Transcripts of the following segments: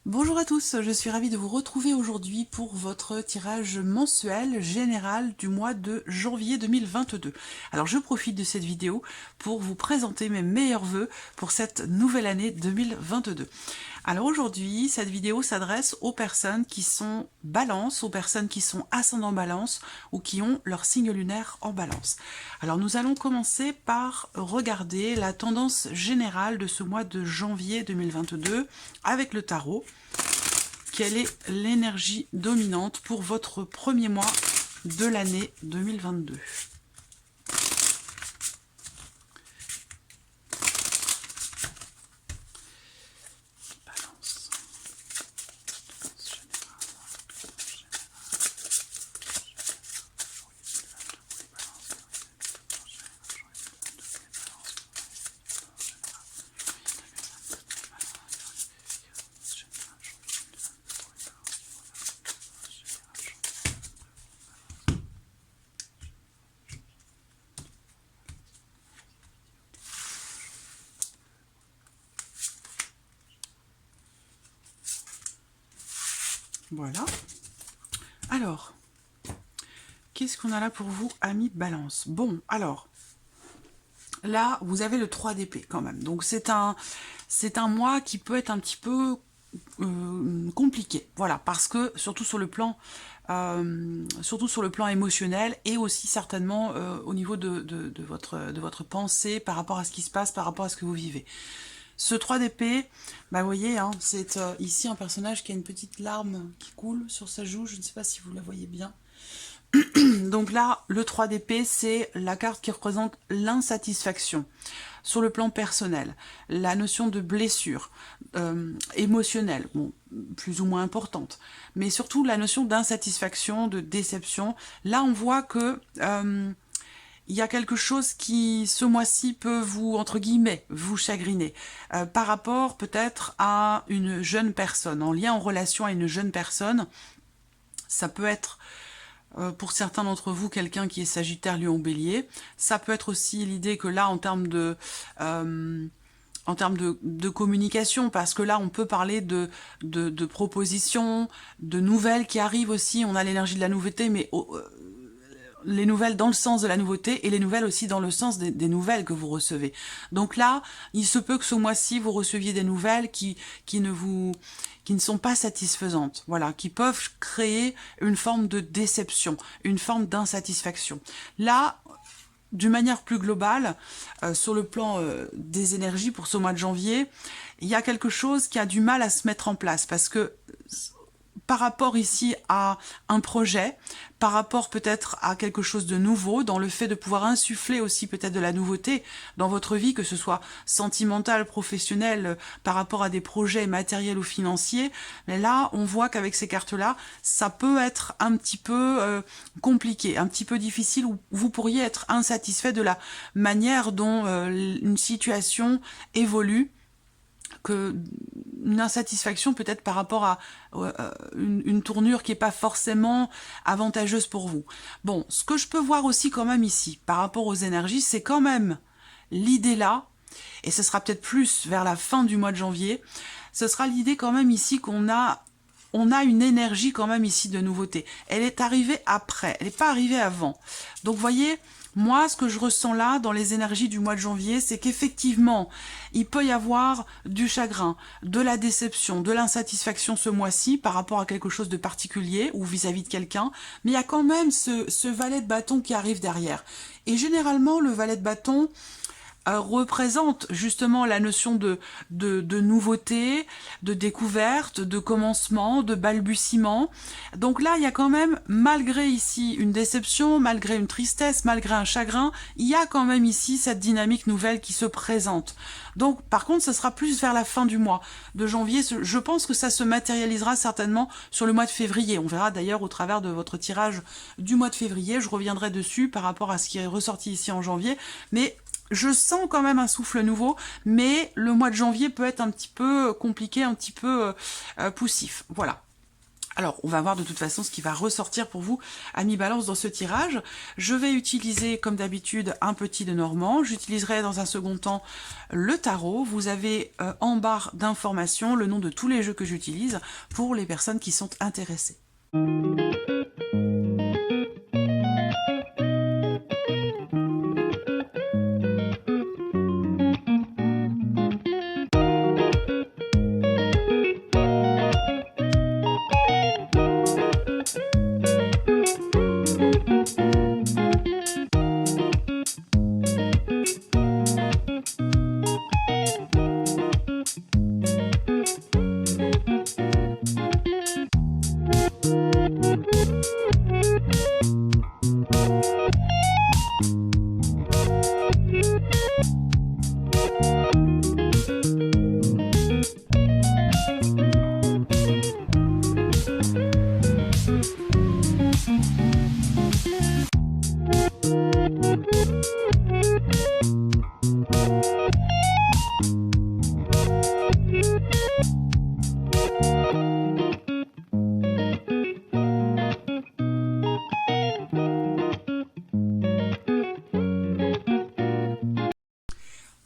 Bonjour à tous, je suis ravie de vous retrouver aujourd'hui pour votre tirage mensuel général du mois de janvier 2022. Alors je profite de cette vidéo pour vous présenter mes meilleurs vœux pour cette nouvelle année 2022. Alors aujourd'hui, cette vidéo s'adresse aux personnes qui sont balance, aux personnes qui sont ascendant balance ou qui ont leur signe lunaire en balance. Alors nous allons commencer par regarder la tendance générale de ce mois de janvier 2022 avec le tarot. Quelle est l'énergie dominante pour votre premier mois de l'année 2022? Balance. Voilà. Alors, qu'est-ce qu'on a là pour vous, amis Balance? Bon, alors, là, vous avez le 3 d'épée quand même. Donc, c'est un mois qui peut être un petit peu compliqué. Voilà, parce que, surtout sur le plan émotionnel et aussi certainement au niveau de votre pensée par rapport à ce qui se passe, par rapport à ce que vous vivez. Ce 3 d'épée, bah vous voyez, hein, c'est ici un personnage qui a une petite larme qui coule sur sa joue, je ne sais pas si vous la voyez bien. Donc là, le 3 d'épée, c'est la carte qui représente l'insatisfaction sur le plan personnel, la notion de blessure émotionnelle, bon, plus ou moins importante, mais surtout la notion d'insatisfaction, de déception. Là, on voit que il y a quelque chose qui, ce mois-ci, peut vous, entre guillemets, vous chagriner, par rapport peut-être à une jeune personne, en lien, en relation à une jeune personne. Ça peut être, pour certains d'entre vous, quelqu'un qui est Sagittaire, Lion, Bélier. Ça peut être aussi l'idée que là, en termes de communication, parce que là, on peut parler de propositions, de nouvelles qui arrivent aussi. On a l'énergie de la nouveauté, mais les nouvelles dans le sens de la nouveauté et les nouvelles aussi dans le sens des nouvelles que vous recevez. Donc là, il se peut que ce mois-ci, vous receviez des nouvelles qui ne sont pas satisfaisantes, voilà, qui peuvent créer une forme de déception, une forme d'insatisfaction. Là, d'une manière plus globale, sur le plan des énergies pour ce mois de janvier, il y a quelque chose qui a du mal à se mettre en place parce que par rapport ici à un projet, par rapport peut-être à quelque chose de nouveau, dans le fait de pouvoir insuffler aussi peut-être de la nouveauté dans votre vie, que ce soit sentimental, professionnel, par rapport à des projets matériels ou financiers. Mais là, on voit qu'avec ces cartes-là, ça peut être un petit peu compliqué, un petit peu difficile, où vous pourriez être insatisfait de la manière dont une situation évolue, que une insatisfaction peut-être par rapport à une tournure qui n'est pas forcément avantageuse pour vous. Bon, ce que je peux voir aussi quand même ici, par rapport aux énergies, c'est quand même l'idée là, et ce sera peut-être plus vers la fin du mois de janvier, ce sera l'idée quand même ici qu'on a une énergie quand même ici de nouveauté. Elle est arrivée après, elle n'est pas arrivée avant. Donc vous voyez, moi, ce que je ressens là, dans les énergies du mois de janvier, c'est qu'effectivement, il peut y avoir du chagrin, de la déception, de l'insatisfaction ce mois-ci par rapport à quelque chose de particulier ou vis-à-vis de quelqu'un, mais il y a quand même ce valet de bâton qui arrive derrière. Et généralement, le valet de bâton représente justement la notion de nouveauté, de découverte, de commencement, de balbutiement. Donc là, il y a quand même, malgré ici une déception, malgré une tristesse, malgré un chagrin, il y a quand même ici cette dynamique nouvelle qui se présente. Donc par contre, ce sera plus vers la fin du mois de janvier. Je pense que ça se matérialisera certainement sur le mois de février. On verra d'ailleurs au travers de votre tirage du mois de février. Je reviendrai dessus par rapport à ce qui est ressorti ici en janvier. Mais je sens quand même un souffle nouveau, mais le mois de janvier peut être un petit peu compliqué, un petit peu poussif. Voilà. Alors, on va voir de toute façon ce qui va ressortir pour vous, amis Balance, dans ce tirage. Je vais utiliser, comme d'habitude, un petit Lenormand. J'utiliserai dans un second temps le tarot. Vous avez en barre d'informations le nom de tous les jeux que j'utilise pour les personnes qui sont intéressées.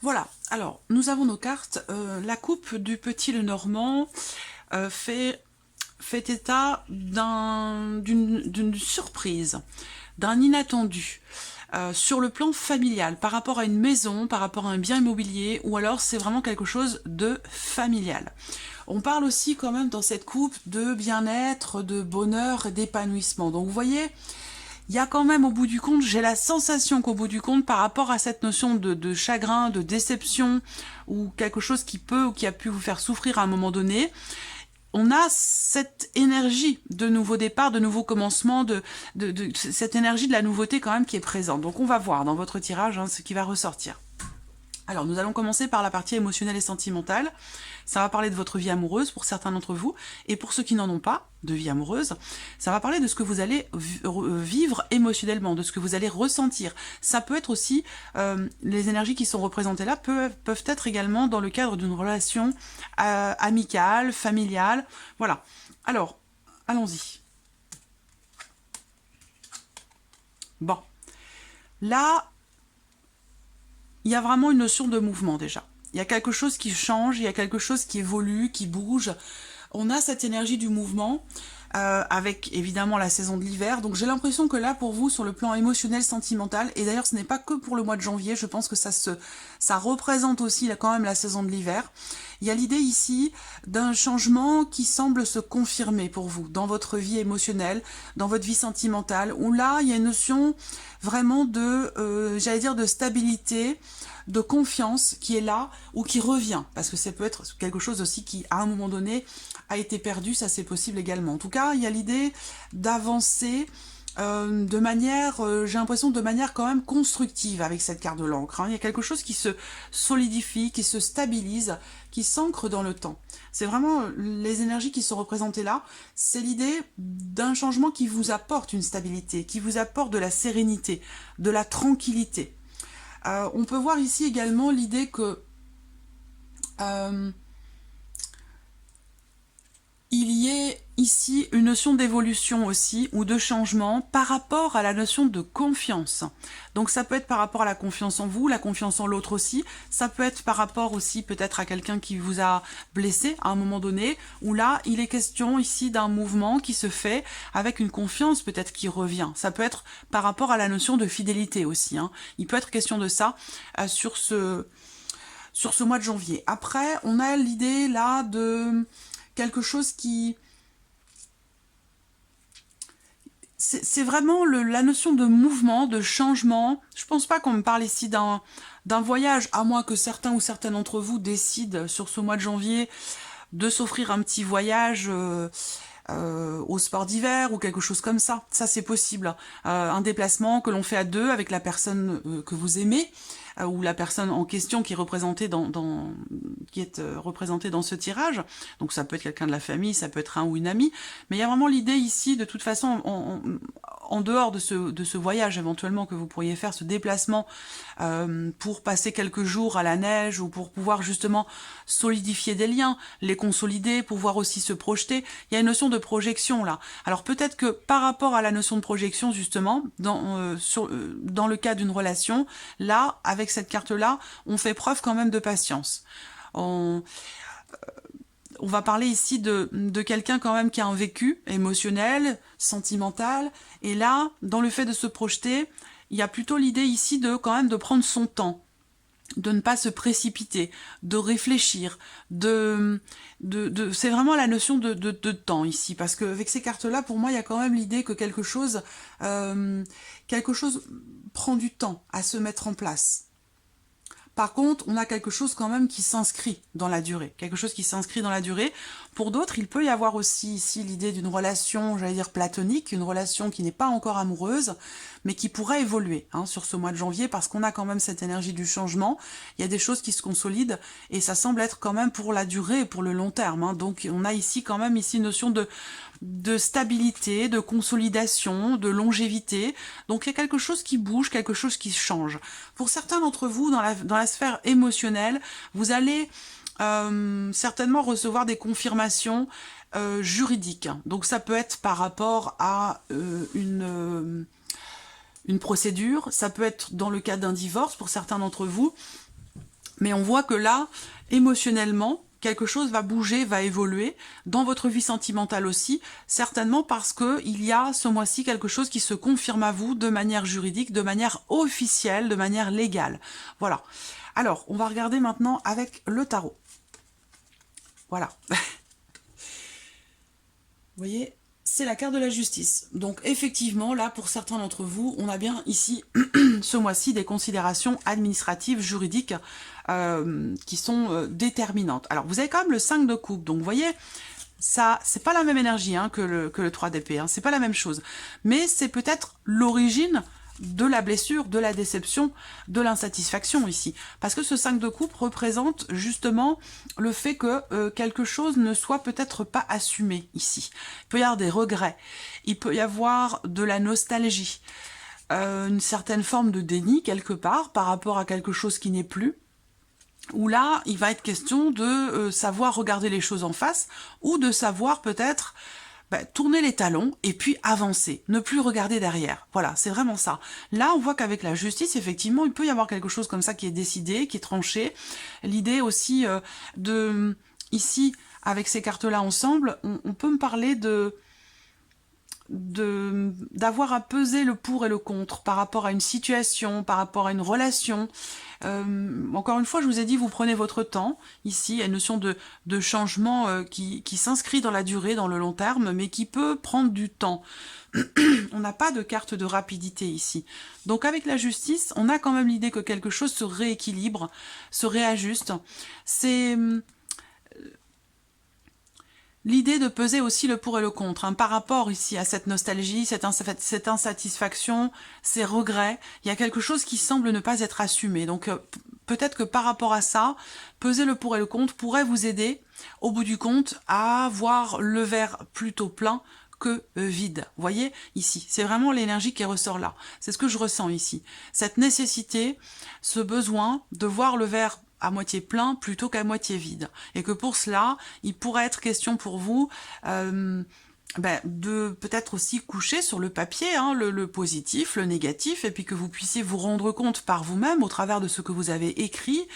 Voilà, alors nous avons nos cartes. La coupe du petit Lenormand fait état d'une surprise, d'un inattendu. Sur le plan familial, par rapport à une maison, par rapport à un bien immobilier, ou alors c'est vraiment quelque chose de familial. On parle aussi quand même dans cette coupe de bien-être, de bonheur et d'épanouissement. Donc vous voyez, il y a quand même au bout du compte, j'ai la sensation qu'au bout du compte, par rapport à cette notion de chagrin, de déception, ou quelque chose qui peut ou qui a pu vous faire souffrir à un moment donné, on a cette énergie de nouveau départ, de nouveau commencement, cette énergie de la nouveauté quand même qui est présente. Donc on va voir dans votre tirage ce qui va ressortir. Alors nous allons commencer par la partie émotionnelle et sentimentale. Ça va parler de votre vie amoureuse pour certains d'entre vous, et pour ceux qui n'en ont pas de vie amoureuse, ça va parler de ce que vous allez vivre émotionnellement, de ce que vous allez ressentir. Ça peut être aussi, les énergies qui sont représentées là peuvent être également dans le cadre d'une relation amicale, familiale, voilà. Alors, allons-y. Bon, là, il y a vraiment une notion de mouvement déjà. Il y a quelque chose qui change, il y a quelque chose qui évolue, qui bouge. On a cette énergie du mouvement, avec évidemment la saison de l'hiver. Donc j'ai l'impression que là, pour vous, sur le plan émotionnel, sentimental, et d'ailleurs ce n'est pas que pour le mois de janvier, je pense que ça représente aussi quand même la saison de l'hiver. Il y a l'idée ici d'un changement qui semble se confirmer pour vous, dans votre vie émotionnelle, dans votre vie sentimentale, où là, il y a une notion vraiment de, j'allais dire, de stabilité, de confiance qui est là ou qui revient, parce que ça peut être quelque chose aussi qui, à un moment donné, a été perdu, ça c'est possible également. En tout cas, il y a l'idée d'avancer de manière, j'ai l'impression de manière quand même constructive avec cette carte de l'encre. Il y a quelque chose qui se solidifie, qui se stabilise, qui s'ancre dans le temps. C'est vraiment les énergies qui sont représentées là, c'est l'idée d'un changement qui vous apporte une stabilité, qui vous apporte de la sérénité, de la tranquillité. On peut voir ici également l'idée que il y ait ici une notion d'évolution aussi, ou de changement, par rapport à la notion de confiance. Donc ça peut être par rapport à la confiance en vous, la confiance en l'autre aussi, ça peut être par rapport aussi peut-être à quelqu'un qui vous a blessé à un moment donné, où là, il est question ici d'un mouvement qui se fait avec une confiance peut-être qui revient. Ça peut être par rapport à la notion de fidélité aussi. Il peut être question de ça sur ce mois de janvier. Après, on a l'idée là de quelque chose qui... C'est vraiment la notion de mouvement, de changement. Je pense pas qu'on me parle ici d'un voyage, à moins que certains ou certaines d'entre vous décident sur ce mois de janvier de s'offrir un petit voyage au sport d'hiver ou quelque chose comme ça. Ça, c'est possible. Un déplacement que l'on fait à deux avec la personne que vous aimez, ou la personne en question qui est représentée représentée dans ce tirage. Donc ça peut être quelqu'un de la famille, ça peut être un ou une amie, mais il y a vraiment l'idée ici, de toute façon, en dehors de ce voyage éventuellement que vous pourriez faire, ce déplacement pour passer quelques jours à la neige ou pour pouvoir justement solidifier des liens, les consolider, pouvoir aussi se projeter, il y a une notion de projection là. Alors peut-être que par rapport à la notion de projection justement, dans le cas d'une relation, là, avec cette carte-là, on fait preuve quand même de patience. On va parler ici de quelqu'un quand même qui a un vécu émotionnel, sentimental, et là, dans le fait de se projeter, il y a plutôt l'idée ici de quand même de prendre son temps, de ne pas se précipiter, de réfléchir, c'est vraiment la notion de temps ici, parce qu'avec ces cartes-là, pour moi, il y a quand même l'idée que quelque chose prend du temps à se mettre en place. Par contre, on a quelque chose quand même qui s'inscrit dans la durée. Quelque chose qui s'inscrit dans la durée. Pour d'autres, il peut y avoir aussi ici l'idée d'une relation, j'allais dire platonique, une relation qui n'est pas encore amoureuse, mais qui pourrait évoluer sur ce mois de janvier, parce qu'on a quand même cette énergie du changement. Il y a des choses qui se consolident, et ça semble être quand même pour la durée, pour le long terme. Donc on a ici quand même une notion de stabilité, de consolidation, de longévité. Donc il y a quelque chose qui bouge, quelque chose qui change. Pour certains d'entre vous, dans la sphère émotionnelle, vous allez certainement recevoir des confirmations juridiques. Donc ça peut être par rapport à une procédure, ça peut être dans le cas d'un divorce pour certains d'entre vous, mais on voit que là, émotionnellement, quelque chose va bouger, va évoluer, dans votre vie sentimentale aussi, certainement parce qu'il y a ce mois-ci quelque chose qui se confirme à vous de manière juridique, de manière officielle, de manière légale. Voilà. Alors, on va regarder maintenant avec le tarot. Voilà. Vous voyez, c'est la carte de la justice. Donc effectivement, là, pour certains d'entre vous, on a bien ici, ce mois-ci, des considérations administratives, juridiques, qui sont déterminantes. Alors, vous avez quand même le 5 de coupe, donc vous voyez, ça, c'est pas la même énergie que le 3 d'épée, c'est pas la même chose. Mais c'est peut-être l'origine de la blessure, de la déception, de l'insatisfaction ici. Parce que ce 5 de coupe représente justement le fait que quelque chose ne soit peut-être pas assumé ici. Il peut y avoir des regrets, il peut y avoir de la nostalgie, une certaine forme de déni quelque part par rapport à quelque chose qui n'est plus, où là, il va être question de savoir regarder les choses en face, ou de savoir peut-être tourner les talons et puis avancer, ne plus regarder derrière. Voilà, c'est vraiment ça. Là, on voit qu'avec la justice, effectivement, il peut y avoir quelque chose comme ça qui est décidé, qui est tranché. L'idée aussi ici, avec ces cartes-là ensemble, on peut me parler d'avoir à peser le pour et le contre par rapport à une situation, par rapport à une relation. Encore une fois, je vous ai dit, vous prenez votre temps. Ici, il y a une notion de changement qui s'inscrit dans la durée, dans le long terme, mais qui peut prendre du temps. On n'a pas de carte de rapidité ici. Donc avec la justice, on a quand même l'idée que quelque chose se rééquilibre, se réajuste. C'est l'idée de peser aussi le pour et le contre, par rapport ici à cette nostalgie, cette insatisfaction, ces regrets, il y a quelque chose qui semble ne pas être assumé. Donc peut-être que par rapport à ça, peser le pour et le contre pourrait vous aider, au bout du compte, à voir le verre plutôt plein que vide. Vous voyez, ici, c'est vraiment l'énergie qui ressort là. C'est ce que je ressens ici. Cette nécessité, ce besoin de voir le verre à moitié plein plutôt qu'à moitié vide. Et que pour cela, il pourrait être question pour vous de peut-être aussi coucher sur le papier le positif, le négatif, et puis que vous puissiez vous rendre compte par vous-même, au travers de ce que vous avez écrit,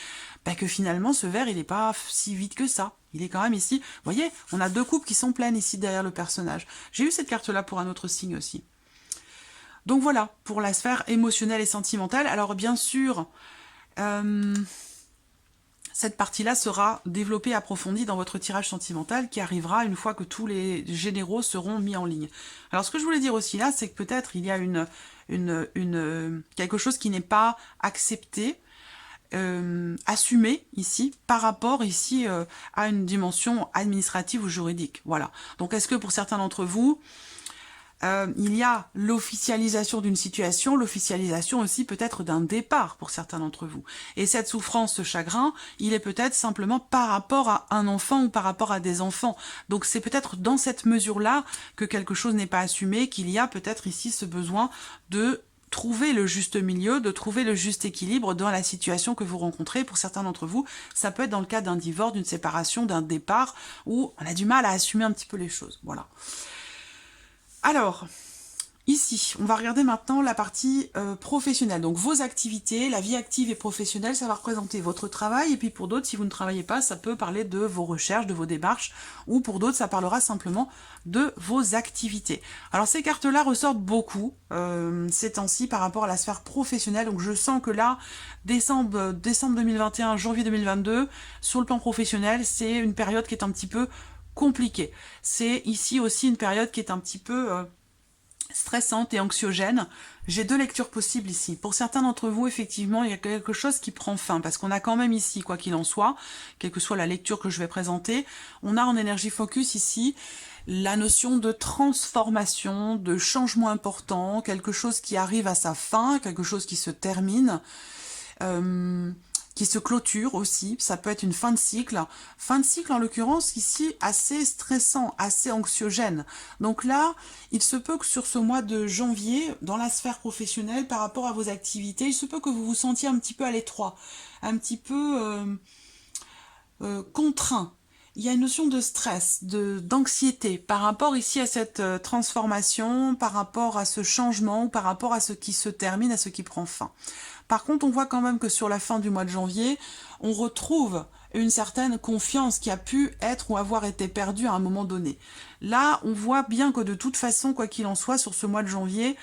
que finalement ce verre il n'est pas si vide que ça. Il est quand même ici. Vous voyez, on a 2 coupes qui sont pleines ici derrière le personnage. J'ai eu cette carte-là pour un autre signe aussi. Donc voilà, pour la sphère émotionnelle et sentimentale. Alors bien sûr, cette partie-là sera développée, approfondie dans votre tirage sentimental qui arrivera une fois que tous les généraux seront mis en ligne. Alors ce que je voulais dire aussi là, c'est que peut-être il y a quelque chose qui n'est pas accepté, assumé ici, par rapport ici à une dimension administrative ou juridique. Voilà. Donc est-ce que pour certains d'entre vous, il y a l'officialisation d'une situation, l'officialisation aussi peut-être d'un départ pour certains d'entre vous. Et cette souffrance, ce chagrin, il est peut-être simplement par rapport à un enfant ou par rapport à des enfants. Donc c'est peut-être dans cette mesure-là que quelque chose n'est pas assumé, qu'il y a peut-être ici ce besoin de trouver le juste milieu, de trouver le juste équilibre dans la situation que vous rencontrez. Pour certains d'entre vous, ça peut être dans le cas d'un divorce, d'une séparation, d'un départ, où on a du mal à assumer un petit peu les choses. Voilà. Alors, ici, on va regarder maintenant la partie professionnelle. Donc vos activités, la vie active et professionnelle, ça va représenter votre travail. Et puis pour d'autres, si vous ne travaillez pas, ça peut parler de vos recherches, de vos démarches. Ou pour d'autres, ça parlera simplement de vos activités. Alors ces cartes-là ressortent beaucoup ces temps-ci par rapport à la sphère professionnelle. Donc je sens que là, décembre 2021, janvier 2022, sur le plan professionnel, c'est une période qui est un petit peu compliquée. C'est ici aussi une période qui est un petit peu stressante et anxiogène. J'ai deux lectures possibles ici. Pour certains d'entre vous, effectivement, il y a quelque chose qui prend fin, parce qu'on a quand même ici, quoi qu'il en soit, quelle que soit la lecture que je vais présenter, on a en énergie focus ici la notion de transformation, de changement important, quelque chose qui arrive à sa fin, quelque chose qui se termine, qui se clôture aussi, ça peut être une fin de cycle en l'occurrence ici assez stressant, assez anxiogène. Donc là, il se peut que sur ce mois de janvier, dans la sphère professionnelle, par rapport à vos activités, il se peut que vous vous sentiez un petit peu à l'étroit, un petit peu contraint. Il y a une notion de stress, d'anxiété par rapport ici à cette transformation, par rapport à ce changement, ou par rapport à ce qui se termine, à ce qui prend fin. Par contre, on voit quand même que sur la fin du mois de janvier, on retrouve une certaine confiance qui a pu être ou avoir été perdue à un moment donné. Là, on voit bien que de toute façon, quoi qu'il en soit, sur ce mois de janvier,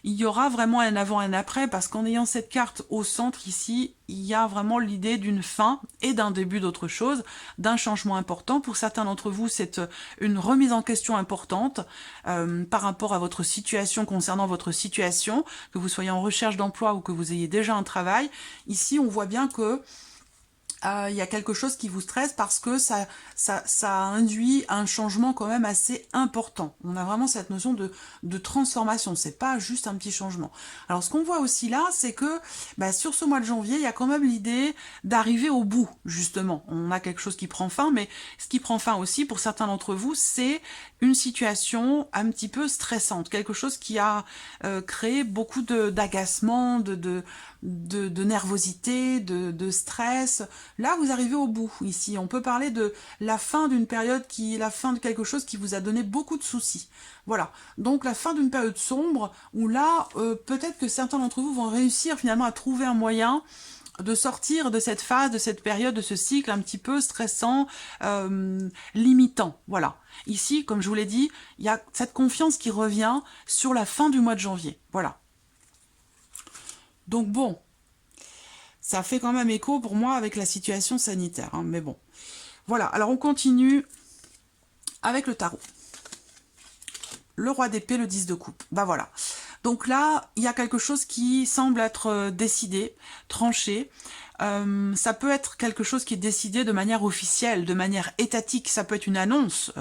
il y aura vraiment un avant et un après, parce qu'en ayant cette carte au centre ici, il y a vraiment l'idée d'une fin et d'un début d'autre chose, d'un changement important. Pour certains d'entre vous, c'est une remise en question importante par rapport à votre situation, concernant votre situation, que vous soyez en recherche d'emploi ou que vous ayez déjà un travail. Ici, on voit bien que il y a quelque chose qui vous stresse parce que ça induit un changement quand même assez important. On a vraiment cette notion de transformation, c'est pas juste un petit changement. Alors ce qu'on voit aussi là, c'est que sur ce mois de janvier, il y a quand même l'idée d'arriver au bout, justement. On a quelque chose qui prend fin, mais ce qui prend fin aussi, pour certains d'entre vous, c'est une situation un petit peu stressante, quelque chose qui a créé beaucoup d'agacement, de nervosité, de stress. Là, vous arrivez au bout, ici. On peut parler de la fin d'une période la fin de quelque chose qui vous a donné beaucoup de soucis. Voilà. Donc, la fin d'une période sombre, où là, peut-être que certains d'entre vous vont réussir finalement à trouver un moyen de sortir de cette phase, de cette période, de ce cycle un petit peu stressant, limitant. Voilà. Ici, comme je vous l'ai dit, il y a cette confiance qui revient sur la fin du mois de janvier. Voilà. Donc bon, ça fait quand même écho pour moi avec la situation sanitaire, hein, mais bon. Voilà, alors on continue avec le tarot. Le roi d'épée, le 10 de coupe. Bah voilà. Donc là, il y a quelque chose qui semble être décidé, tranché. Ça peut être quelque chose qui est décidé de manière officielle, de manière étatique. Ça peut être une annonce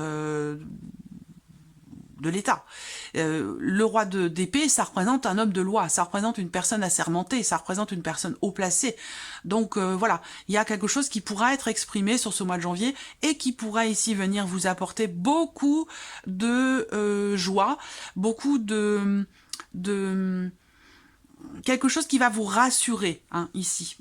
de l'État. Le roi d'épée, ça représente un homme de loi, ça représente une personne assermentée, ça représente une personne haut placée. Donc voilà, il y a quelque chose qui pourra être exprimé sur ce mois de janvier et qui pourra ici venir vous apporter beaucoup de joie, beaucoup de quelque chose qui va vous rassurer, hein, ici.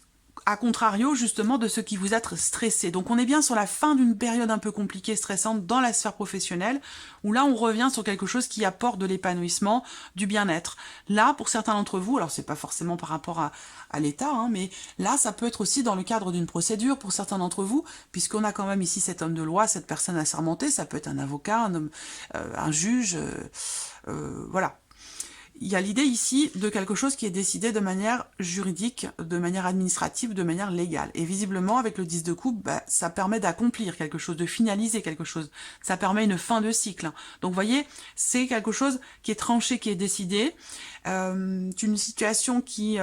À contrario, justement, de ce qui vous a stressé. Donc, on est bien sur la fin d'une période un peu compliquée, stressante dans la sphère professionnelle, où là, on revient sur quelque chose qui apporte de l'épanouissement, du bien-être. Là, pour certains d'entre vous, alors c'est pas forcément par rapport à l'État, hein, mais là, ça peut être aussi dans le cadre d'une procédure pour certains d'entre vous, puisqu'on a quand même ici cet homme de loi, cette personne assermentée, ça peut être un avocat, un homme, un juge, voilà. Il y a l'idée ici de quelque chose qui est décidé de manière juridique, de manière administrative, de manière légale. Et visiblement, avec le 10 de coupe, ça permet d'accomplir quelque chose, de finaliser quelque chose. Ça permet une fin de cycle. Donc, vous voyez, c'est quelque chose qui est tranché, qui est décidé. Une situation qui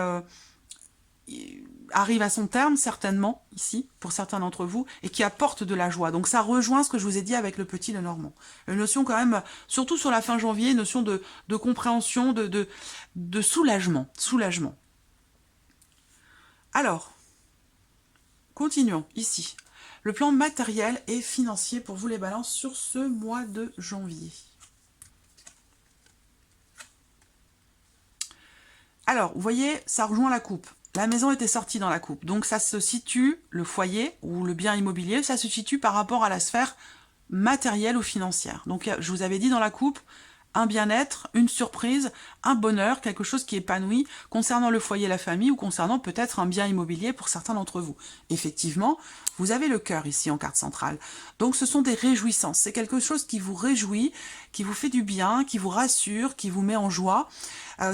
arrive à son terme, certainement, ici, pour certains d'entre vous, et qui apporte de la joie. Donc ça rejoint ce que je vous ai dit avec le petit Lenormand. Une notion quand même, surtout sur la fin janvier, une notion de compréhension, de soulagement. Soulagement. Alors, continuons, ici. Le plan matériel et financier pour vous les balances sur ce mois de janvier. Alors, vous voyez, ça rejoint la coupe. La maison était sortie dans la coupe. Donc, ça se situe, le foyer ou le bien immobilier, ça se situe par rapport à la sphère matérielle ou financière. Donc, je vous avais dit dans la coupe, un bien-être, une surprise, un bonheur, quelque chose qui épanouit concernant le foyer, la famille ou concernant peut-être un bien immobilier pour certains d'entre vous. Effectivement, vous avez le cœur ici en carte centrale. Donc ce sont des réjouissances. C'est quelque chose qui vous réjouit, qui vous fait du bien, qui vous rassure, qui vous met en joie.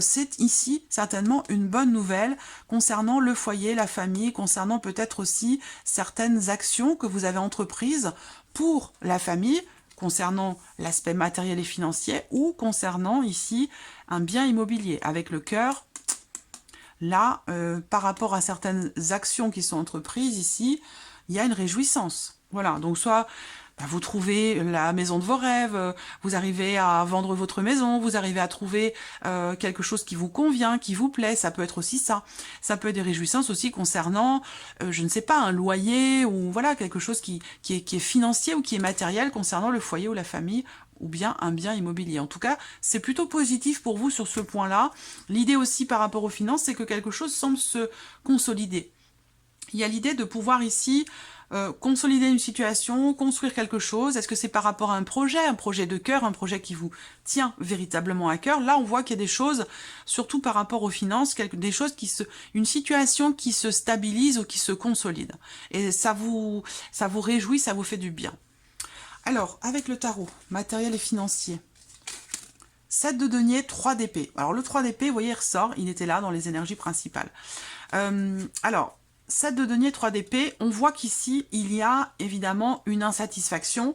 C'est ici certainement une bonne nouvelle concernant le foyer, la famille, concernant peut-être aussi certaines actions que vous avez entreprises pour la famille, concernant l'aspect matériel et financier ou concernant ici un bien immobilier. Avec le cœur, là, par rapport à certaines actions qui sont entreprises ici, il y a une réjouissance. Voilà, donc soit vous trouvez la maison de vos rêves, vous arrivez à vendre votre maison, vous arrivez à trouver quelque chose qui vous convient, qui vous plaît, ça peut être aussi ça. Ça peut être des réjouissances aussi concernant, je ne sais pas, un loyer ou voilà, quelque chose qui est financier ou qui est matériel concernant le foyer ou la famille ou bien un bien immobilier. En tout cas, c'est plutôt positif pour vous sur ce point-là. L'idée aussi par rapport aux finances, c'est que quelque chose semble se consolider. Il y a l'idée de pouvoir ici consolider une situation, construire quelque chose. Est-ce que c'est par rapport à un projet de cœur, un projet qui vous tient véritablement à cœur? Là, on voit qu'il y a des choses, surtout par rapport aux finances, des choses une situation qui se stabilise ou qui se consolide. Et ça vous réjouit, ça vous fait du bien. Alors, avec le tarot, matériel et financier. 7 de denier, 3 d'épée. Alors, le 3 d'épée, vous voyez, il ressort, il était là dans les énergies principales. Alors, 7 de denier, 3 d'épée, on voit qu'ici, il y a évidemment une insatisfaction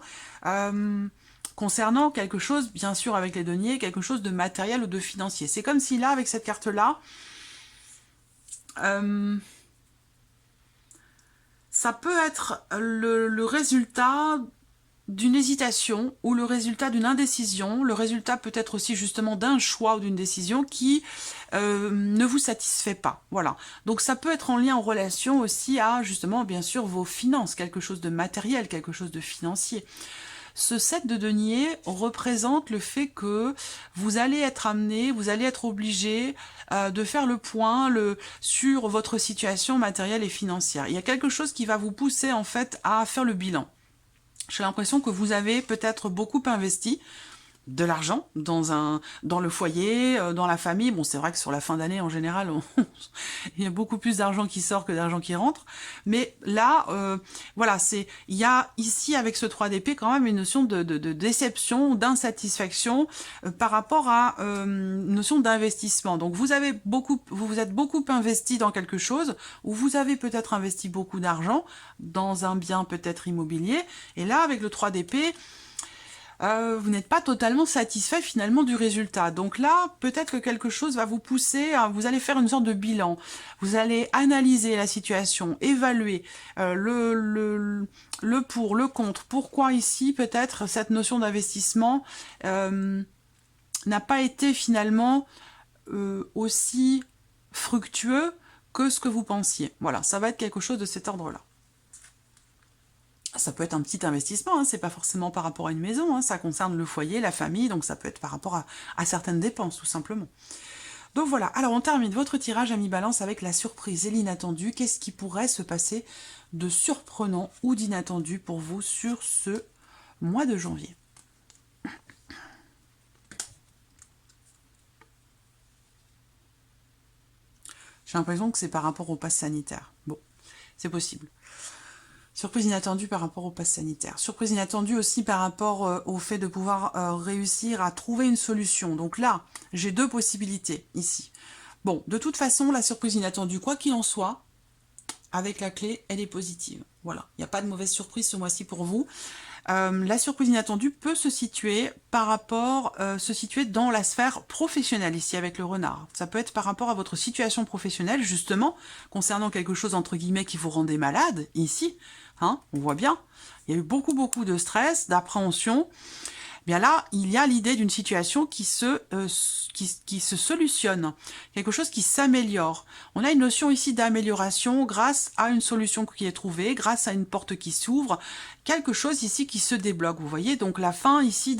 concernant quelque chose, bien sûr avec les deniers, quelque chose de matériel ou de financier. C'est comme si là, avec cette carte-là, ça peut être le résultat d'une hésitation ou le résultat d'une indécision, le résultat peut-être aussi justement d'un choix ou d'une décision qui ne vous satisfait pas. Voilà. Donc ça peut être en lien, en relation aussi à justement bien sûr vos finances, quelque chose de matériel, quelque chose de financier. Ce 7 de denier représente le fait que vous allez être amené, vous allez être obligé de faire le point sur votre situation matérielle et financière. Il y a quelque chose qui va vous pousser en fait à faire le bilan. J'ai l'impression que vous avez peut-être beaucoup investi de l'argent dans le foyer, dans la famille. Bon, c'est vrai que sur la fin d'année, en général, il y a beaucoup plus d'argent qui sort que d'argent qui rentre. Mais là, voilà, il y a ici, avec ce 3 d'épée, quand même une notion de déception, d'insatisfaction par rapport à une notion d'investissement. Donc, vous vous êtes beaucoup investi dans quelque chose, ou vous avez peut-être investi beaucoup d'argent dans un bien peut-être immobilier. Et là, avec le 3 d'épée, vous n'êtes pas totalement satisfait finalement du résultat. Donc là, peut-être que quelque chose va vous pousser, vous allez faire une sorte de bilan, vous allez analyser la situation, évaluer le pour, le contre, pourquoi ici peut-être cette notion d'investissement n'a pas été finalement aussi fructueux que ce que vous pensiez. Voilà, ça va être quelque chose de cet ordre-là. Ça peut être un petit investissement, hein, c'est pas forcément par rapport à une maison, hein, ça concerne le foyer, la famille, donc ça peut être par rapport à certaines dépenses, tout simplement. Donc voilà, alors on termine votre tirage à mi-balance avec la surprise et l'inattendu. Qu'est-ce qui pourrait se passer de surprenant ou d'inattendu pour vous sur ce mois de janvier? J'ai l'impression que c'est par rapport au pass sanitaire. Bon, c'est possible. Surprise inattendue par rapport au pass sanitaire. Surprise inattendue aussi par rapport au fait de pouvoir réussir à trouver une solution. Donc là, j'ai deux possibilités ici. Bon, de toute façon, la surprise inattendue, quoi qu'il en soit, avec la clé, elle est positive. Voilà, il n'y a pas de mauvaise surprise ce mois-ci pour vous. la surprise inattendue peut se situer dans la sphère professionnelle, ici avec le renard. Ça peut être par rapport à votre situation professionnelle, justement, concernant quelque chose, entre guillemets, qui vous rendait malade, ici, hein, on voit bien. Il y a eu beaucoup de stress, d'appréhension. Bien là, il y a l'idée d'une situation qui se solutionne, quelque chose qui s'améliore. On a une notion ici d'amélioration grâce à une solution qui est trouvée, grâce à une porte qui s'ouvre, quelque chose ici qui se débloque. Vous voyez donc la fin ici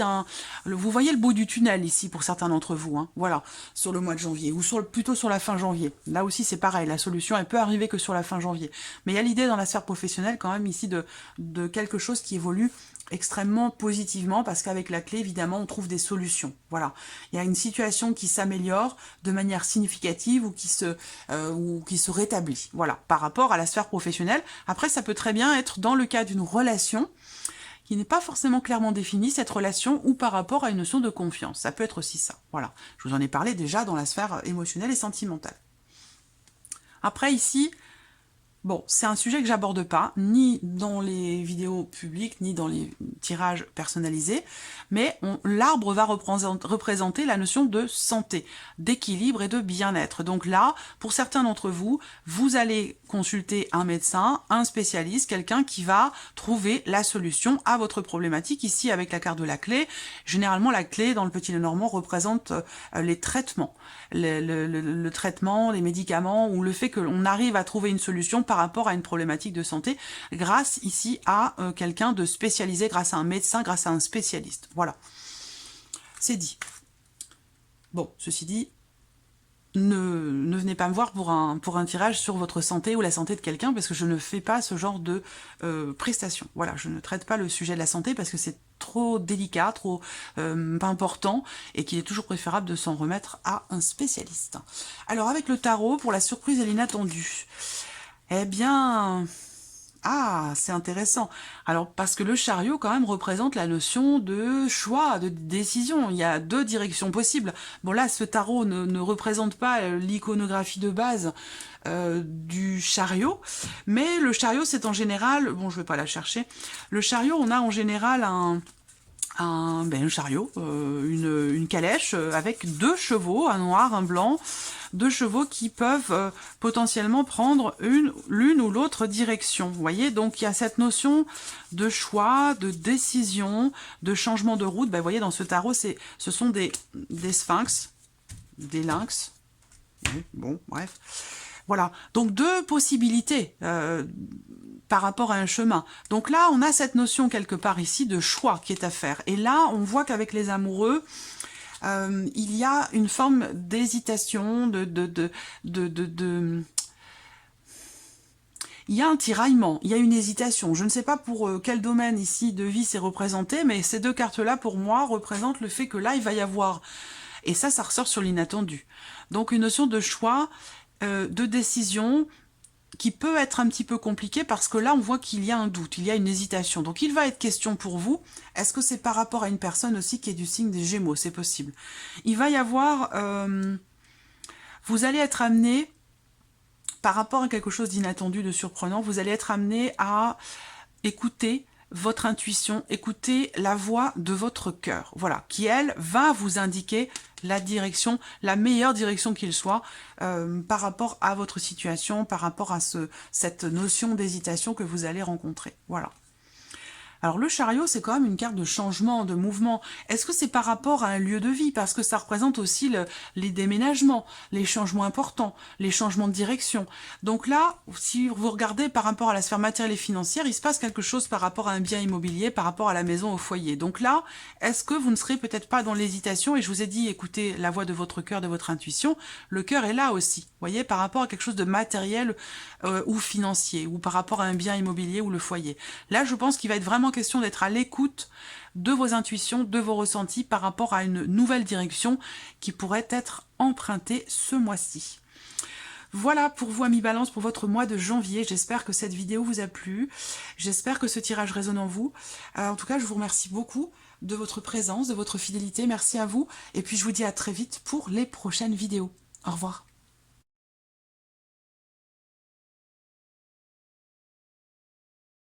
vous voyez le bout du tunnel ici pour certains d'entre vous, hein, voilà, sur le mois de janvier, ou plutôt sur la fin janvier. Là aussi c'est pareil, la solution elle peut arriver que sur la fin janvier. Mais il y a l'idée dans la sphère professionnelle quand même ici de quelque chose qui évolue extrêmement positivement, parce qu'avec la clé, évidemment, on trouve des solutions. Voilà. Il y a une situation qui s'améliore de manière significative ou qui se rétablit. Voilà. Par rapport à la sphère professionnelle. Après, ça peut très bien être dans le cas d'une relation qui n'est pas forcément clairement définie, cette relation, ou par rapport à une notion de confiance. Ça peut être aussi ça. Voilà. Je vous en ai parlé déjà dans la sphère émotionnelle et sentimentale. Après, ici, bon, c'est un sujet que j'aborde pas, ni dans les vidéos publiques, ni dans les tirages personnalisés, mais l'arbre va représenter la notion de santé, d'équilibre et de bien-être. Donc là, pour certains d'entre vous, vous allez consulter un médecin, un spécialiste, quelqu'un qui va trouver la solution à votre problématique. Ici, avec la carte de la clé, généralement la clé dans le Petit Lenormand représente les traitements, le traitement, les médicaments, ou le fait que l'on arrive à trouver une solution par rapport à une problématique de santé, grâce ici à quelqu'un de spécialisé, grâce à un médecin, grâce à un spécialiste. Voilà, c'est dit. Bon, ceci dit, ne venez pas me voir pour un tirage sur votre santé ou la santé de quelqu'un, parce que je ne fais pas ce genre de prestations. Voilà, je ne traite pas le sujet de la santé parce que c'est trop délicat, trop important, et qu'il est toujours préférable de s'en remettre à un spécialiste. Alors avec le tarot, pour la surprise et l'inattendu, eh bien... Ah, c'est intéressant. Alors, parce que le chariot, quand même, représente la notion de choix, de décision. Il y a deux directions possibles. Bon, là, ce tarot ne représente pas l'iconographie de base du chariot, mais le chariot, c'est en général... Bon, je vais pas la chercher. Le chariot, on a en général un chariot, une calèche avec deux chevaux, un noir, un blanc, deux chevaux qui peuvent potentiellement prendre l'une ou l'autre direction. Vous voyez, donc il y a cette notion de choix, de décision, de changement de route. Ben, vous voyez, dans ce tarot, ce sont des sphinx, des lynx. Oui, bon, bref. Voilà, donc deux possibilités par rapport à un chemin. Donc là, on a cette notion quelque part ici de choix qui est à faire. Et là, on voit qu'avec les amoureux, il y a une forme d'hésitation, il y a un tiraillement, il y a une hésitation. Je ne sais pas pour quel domaine ici de vie c'est représenté, mais ces deux cartes-là, pour moi, représentent le fait que là, il va y avoir... Et ça ressort sur l'inattendu. Donc une notion de choix, de décision, qui peut être un petit peu compliqué parce que là, on voit qu'il y a un doute, il y a une hésitation. Donc, il va être question pour vous, est-ce que c'est par rapport à une personne aussi qui est du signe des Gémeaux? C'est possible. Il va y avoir... vous allez être amené, par rapport à quelque chose d'inattendu, de surprenant, vous allez être amené à écouter votre intuition, écouter la voix de votre cœur, voilà, qui, elle, va vous indiquer la direction, la meilleure direction qu'il soit, par rapport à votre situation, par rapport à cette notion d'hésitation que vous allez rencontrer, voilà. Alors le chariot, c'est quand même une carte de changement, de mouvement. Est-ce que c'est par rapport à un lieu de vie? Parce que ça représente aussi les déménagements, les changements importants, les changements de direction. Donc là, si vous regardez par rapport à la sphère matérielle et financière, il se passe quelque chose par rapport à un bien immobilier, par rapport à la maison, au foyer. Donc là, est-ce que vous ne serez peut-être pas dans l'hésitation? Et je vous ai dit, écoutez la voix de votre cœur, de votre intuition. Le cœur est là aussi, vous voyez, par rapport à quelque chose de matériel ou financier, ou par rapport à un bien immobilier ou le foyer. Là, je pense qu'il va être vraiment question d'être à l'écoute de vos intuitions, de vos ressentis par rapport à une nouvelle direction qui pourrait être empruntée ce mois-ci. Voilà pour vous, amis Balance, pour votre mois de janvier. J'espère que cette vidéo vous a plu. J'espère que ce tirage résonne en vous. En tout cas, je vous remercie beaucoup de votre présence, de votre fidélité. Merci à vous. Et puis, je vous dis à très vite pour les prochaines vidéos. Au revoir.